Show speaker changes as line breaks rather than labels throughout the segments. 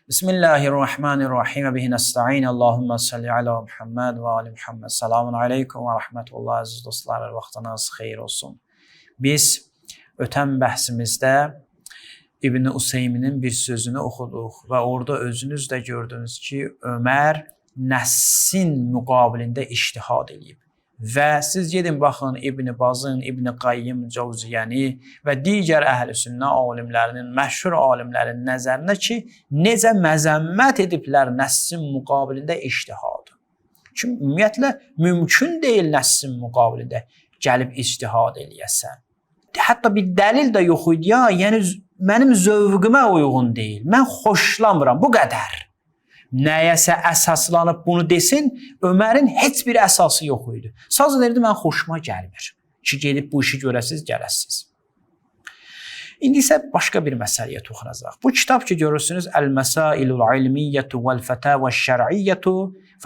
Bismillahirrahmanirrahim. Bihi nesta'in. Allahumma salli ala Muhammed ve ali Muhammed. Selamun aleyküm ve rahmetullah. Aziz dostlar, vaxtınız xeyir olsun. Biz ötən bəhsimizdə İbn Useyminin bir sözünü oxuduq və orada özünüz də gördünüz ki, Ömər nəssin müqabilində ictihad edib. Və siz gedin baxın İbn Bazın, İbn Qayyim Cavziyəni və digər əhl-i sünnə alimlərinin, məşhur alimlərin nəzərinə ki, necə məzəmmət ediblər nəssin müqabilində ictihadı. Çünki ümumiyyətlə mümkün deyil nəssin müqabilində gəlib ictihad eləyəsən. Hətta bir dəlil də yox idi ya, yəni mənim zövqümə uyğun deyil, mən xoşlamıram, bu qədər. Nəyəsə əsaslanıb bunu desin, Ömərin heç bir əsası yox idi. Saz derdi, mən xoşuma gəlmir ki, gedib bu işi görəsiz, gələsiz. İndi isə başqa bir məsələyə toxunacaq. Bu kitab ki, görürsünüz, Əl-Məsailul İlmiyyətu vəl-Fətavə Şər'iyyətu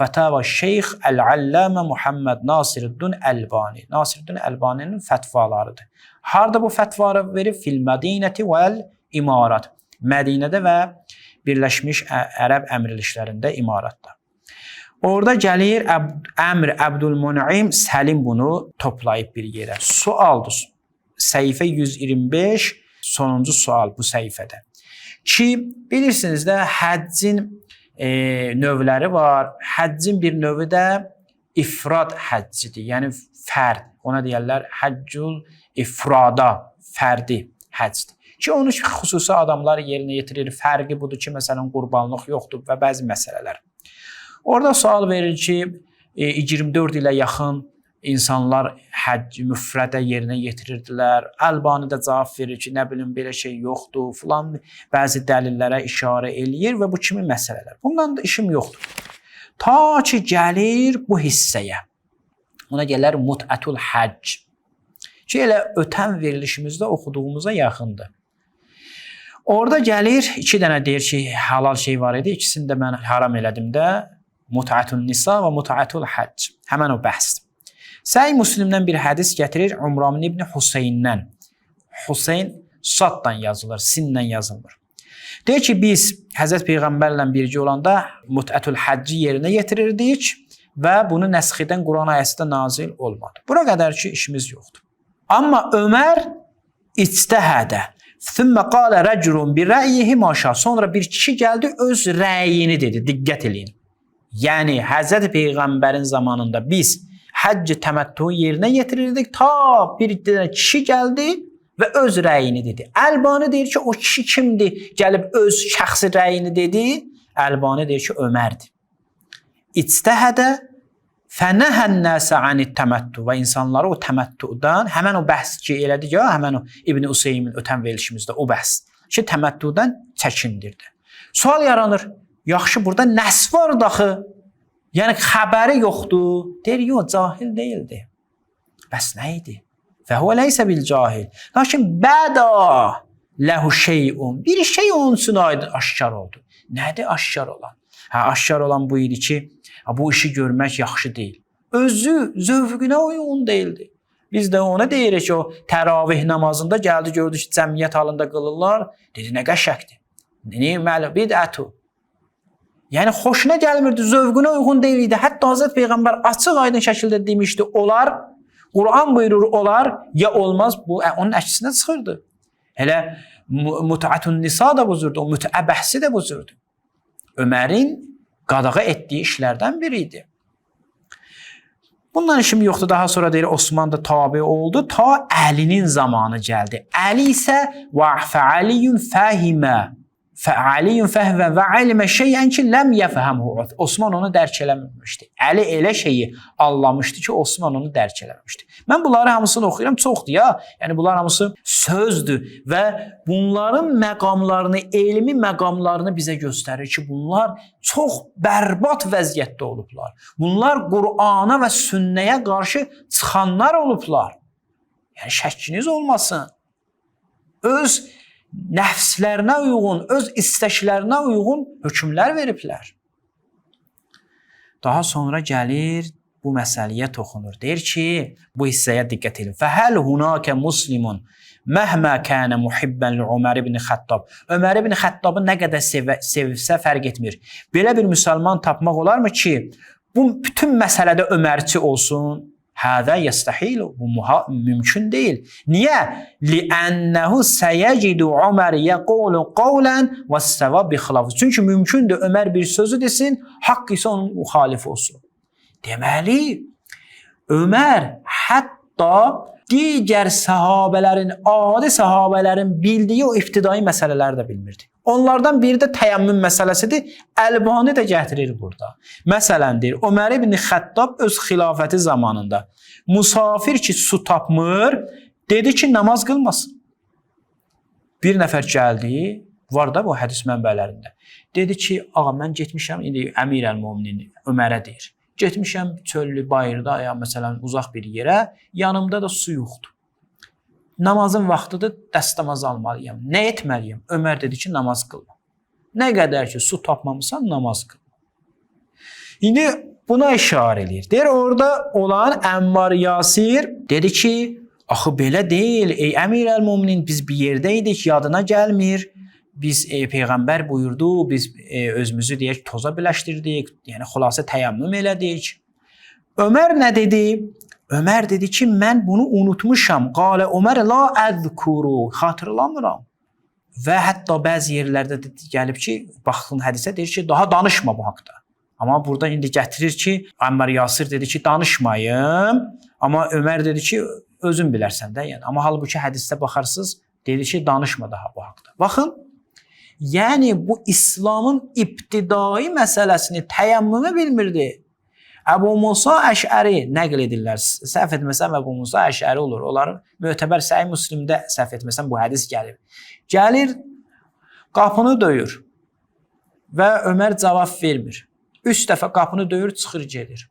Fətavə Şeyx Əl-Allamə Muhammed Nasiruddin Əlbani. Nasiruddin Əlbaninin fətvalarıdır. Harada bu fətvaları verib? Fil-Mədinəti vəl-İmarat. Mədinədə və Birləşmiş Ərəb Əmirliklərində, imaratda. Orada gəlir Əmr Əbdülmun'im Səlim bunu toplayıb bir yerə. Sualdır. Səhifə 125, sonuncu sual bu səhifədə. Ki, bilirsiniz də, həccin növləri var. Həccin bir növü də ifrad həccidir. Yəni, fərd. Ona deyərlər, həccül ifrada, fərdi həccdir. Ki, onu xüsusi adamlar yerinə yetirir. Fərqi budur ki, məsələn, qurbanlıq yoxdur və bəzi məsələlər. Orada sual verir ki, 24 ilə yaxın insanlar həcc müfrədə yerinə yetirirdilər. Əlbani də cavab verir ki, nə bilim, belə şey yoxdur, filan bəzi dəlillərə işarə eləyir və bu kimi məsələlər. Bundan da işim yoxdur. Ta ki, gəlir bu hissəyə. Ona gələr mut'atul həcc. Ki, elə ötən verilişimizdə oxuduğumuza yaxındır. Orada gəlir, iki dənə deyir ki, halal şey var idi, ikisini də mən haram elədim də, mut'atun nisa və mut'atul həcc. Həmən o bəhsdir. Səhi Müslimdən bir hədis gətirir Umran ibn Hüseyndən. Hüseyn saddan yazılır, sinlə yazılmır. Deyir ki, biz Həzrət Peyğəmbərlə birgə olanda mut'atul həcci yerinə yetirirdik və bunu nəsx edən Quran ayəsi də nazil olmadı. Bura qədər ki, işimiz yoxdur. Amma Ömər ictəhədə. Thumma qala rəculun bi rəyihi maşa. Sonra bir kişi gəldi, öz rəyini dedi. Diqqət eləyin. Yəni Həzrət Peyğəmbərin zamanında biz həcc təməttü yerinə yetirirdik. Ta bir kişi gəldi və öz rəyini dedi. Əlbani deyir ki, o kişi kimdir? Gəlib öz şəxsi rəyini dedi. Əlbani deyir ki, Ömərdir. İctəhədə fənəhən nəsə anit təməttü və insanları o təməttüdən, həmən o bəhs ki elədik ya, həmən o İbn Useymin ötən verilişimizdə o bəhs ki, təməttüdən çəkindirdi. Sual yaranır, yaxşı burada nəs var daxı, yəni xəbəri yoxdur, deyir, yox, cahil deyildi. Bəs nə idi? Və huvə leysə bil cahil. Lakin bəda ləhu şeyun, bir şey onun üçün aşkar oldu. Nədir aşkar olan? Aşkar olan bu idi ki, bu işi görmək yaxşı deyil. Özü zövqünə uyğun deyildi. Biz də ona deyirik ki, o təravih namazında gəldi, gördü ki, cəmiyyət halında qılırlar. Dedi, nə qəşəkdir. Nə bid'atu. Yəni, xoşuna gəlmirdi, zövqünə uyğun deyildi. Hətta Hazrət Peyğəmbər açıq aydın şəkildə demişdi, olar, Quran buyurur, olar, ya olmaz, bu onun əksinə çıxırdı. Elə mut'atun nisa da buzurdu, o mütə bəhsi də buzurdu. Ömərin qadağa etdiyi işlərdən biri idi. Bundan işim yoxdur. Daha sonra deyir, Osman da tabi oldu. Ta Əlinin zamanı gəldi. Əli isə fə'aliyun fəhimə. Fə'aliyun fəhvə və alimə şeyən ki, ləm yəfəhəmhu. Osman onu dərk eləməmişdi. Əli elə şeyi anlamışdı ki, Osman onu dərk eləməmişdi. Mən bunları hamısını oxuyuram, çoxdur ya. Yəni, bunlar hamısı sözdür və bunların məqamlarını, elmi məqamlarını bizə göstərir ki, bunlar çox bərbad vəziyyətdə olublar. Bunlar Qur'ana və sünnəyə qarşı çıxanlar olublar. Yəni, şəkkiniz olmasın. Öz nəfslərinə uyğun, öz istəklərinə uyğun hökmlər veriblər. Daha sonra gəlir, bu məsələyə toxunur. Deyir ki, bu hissəyə diqqət edin. Fəhəl hunakə muslimun Məhmə kənə muhibbən li Ömər ibn Xəttab. Ömər ibn Xəttabı nə qədər sevsə fərq etmir. Belə bir müsəlman tapmaq olarmı ki, bu bütün məsələdə Ömərçi olsun? Hədə yəstəhilu. Bu mümkün deyil. Niyə? Li'ənəhu səyəcidu Ömər yəqulu qavlən və səvab bixilafı. Çünki mümkündür Ömər bir sözü desin, haqq isə onun müxalif olsun. Deməli, Ömər hətta digər sahabələrin, adi sahabələrin bildiyi o ibtidai məsələləri də bilmirdi. Onlardan biri də təyəmmüm məsələsidir. Əlbani də gətirir burada. Məsələn, deyir, Ömər ibn Xəttab öz xilafəti zamanında musafir ki su tapmır, dedi ki, namaz qılmasın. Bir nəfər gəldi, var da bu hədis mənbələrində. Dedi ki, ağa, mən getmişəm, indi Əmir əl-Müminin Ömərə deyir. Getmişəm çöllü, bayırda, ya məsələn, uzaq bir yerə, yanımda da su yoxdur. Namazın vaxtıdır, dəstəmaz almalıyam. Nə etməliyəm? Ömər dedi ki, namaz qılma. Nə qədər ki, su tapmamısan, namaz qılma. İndi buna işarə edir. Deyir, orada olan Əmmar Yasir dedi ki, axı belə deyil, ey Əmir əl-Müminin, biz bir yerdə idik, yadına gəlmir. Biz Peyğəmbər buyurdu, biz özümüzü deyək toza biləşdirdik, yəni xülasə təyəmmüm elədik. Ömər nə dedi? Ömər dedi ki, mən bunu unutmuşam. Qalə Ömər la əzkuru, xatırlamıram. Və hətta bəzi yerlərdə gəlib ki, baxın hədisə deyir ki, daha danışma bu haqda. Amma burada indi gətirir ki, Əmmar Yasir dedi ki, danışmayım. Amma Ömər dedi ki, özün bilərsən də. Yəni. Amma halbuki hədisdə baxarsınız, dedi ki, danışma daha bu haqda. Baxın, yəni bu İslamın ibtidai məsələsini, təyəmmümü bilmirdi. Əbu Musa Əşəri nəql edirlər. Səhv etməsəm Əbu Musa Əşəri olur. Onların mötəbər Səhih Müslimdə səhv etməsəm bu hədis gəlir. Gəlir, qapını döyür və Ömər cavab vermir. 3 dəfə qapını döyür, çıxır gedir.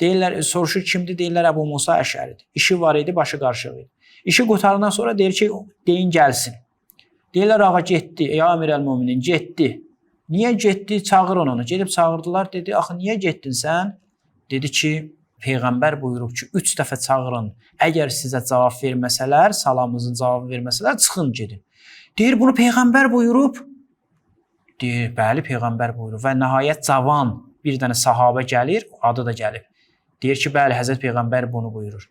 Deyirlər, soruşur kimdir? Deyirlər Əbu Musa Əşəridir. İşi var idi, başı qarışıq idi. İşi qurtarandan sonra deyir ki, deyin gəlsin. Deyirlər, ağa getdi, ey Əmir əl-Müminin, getdi. Niyə getdi? Çağır onu. Gedib çağırdılar, dedi, axı niyə getdin sən? Dedi ki, Peyğəmbər buyurub ki, 3 dəfə çağırın. Əgər sizə cavab verməsələr, salamınızın cavabı verməsələr, çıxın gedin. Deyir, bunu Peyğəmbər buyurub. Deyir, bəli, Peyğəmbər buyurub. Və nəhayət cavan bir dənə sahabə gəlir, adı da gəlib. Deyir ki, bəli, Həzrət Peyğəmbər bunu buyurur.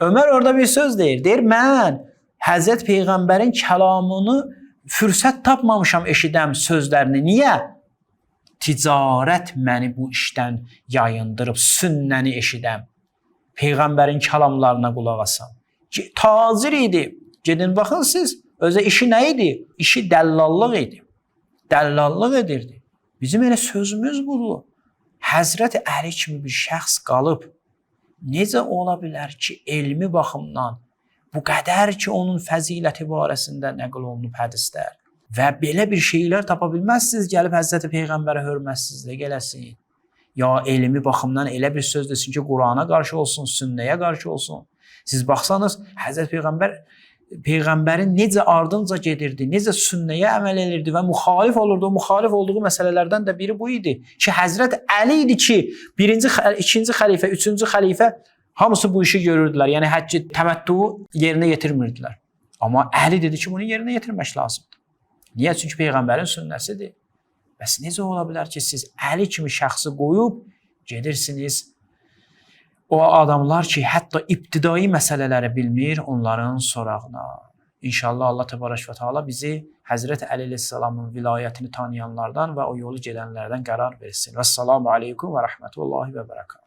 Ömər orada bir söz deyir. Deyir, mən Həzrət Peyğəmbərin kəlamını fürsət tapmamışam eşidəm sözlərini. Niyə? Ticarət məni bu işdən yayındırıb, sünnəni eşidəm. Peyğəmbərin kəlamlarına qulaq asam. Tacir idi. Gedin baxın siz. Özə işi nə idi? İşi dəllallıq idi. Dəllallıq edirdi. Bizim elə sözümüz budur. Həzrət Əli kimi bir şəxs qalıb, necə ola bilər ki, elmi baxımdan bu qədər ki, onun fəziləti barəsində nəql olunub hədislər və belə bir şeylər tapa bilməzsiniz, gəlib Həzrəti Peyğəmbərə hörmətsizlik eləsin. Ya elmi baxımdan elə bir söz desin ki, Qurana qarşı olsun, sünnəyə qarşı olsun. Siz baxsanız, Həzrəti Peyğəmbərin necə ardınca gedirdi, necə sünnəyə əməl edirdi və müxalif olurdu. O müxalif olduğu məsələlərdən də biri bu idi ki, Həzrət Əli idi ki, 1-ci, 2-ci xəlifə, 3-cü xəlifə hamısı bu işi görürdülər. Yəni həcci təməttüü yerinə yetirmirdilər. Amma Əli dedi ki, bunu yerinə yetirmək lazımdır. Niyə? Çünki Peyğəmbərin sünnəsidir. Bəs necə ola bilər ki, siz Əli kimi şəxsi qoyub gedirsiniz o adamlar ki, hətta ibtidai məsələləri bilmir, onların sorağına. İnşallah Allah təbarək və təala bizi Həzrət Əli əleyhissalamın vilayətini tanıyanlardan və o yolu gedənlərdən qərar versin. Vəssalamu aleykum və rəhmətullahi və bərəkatuhu.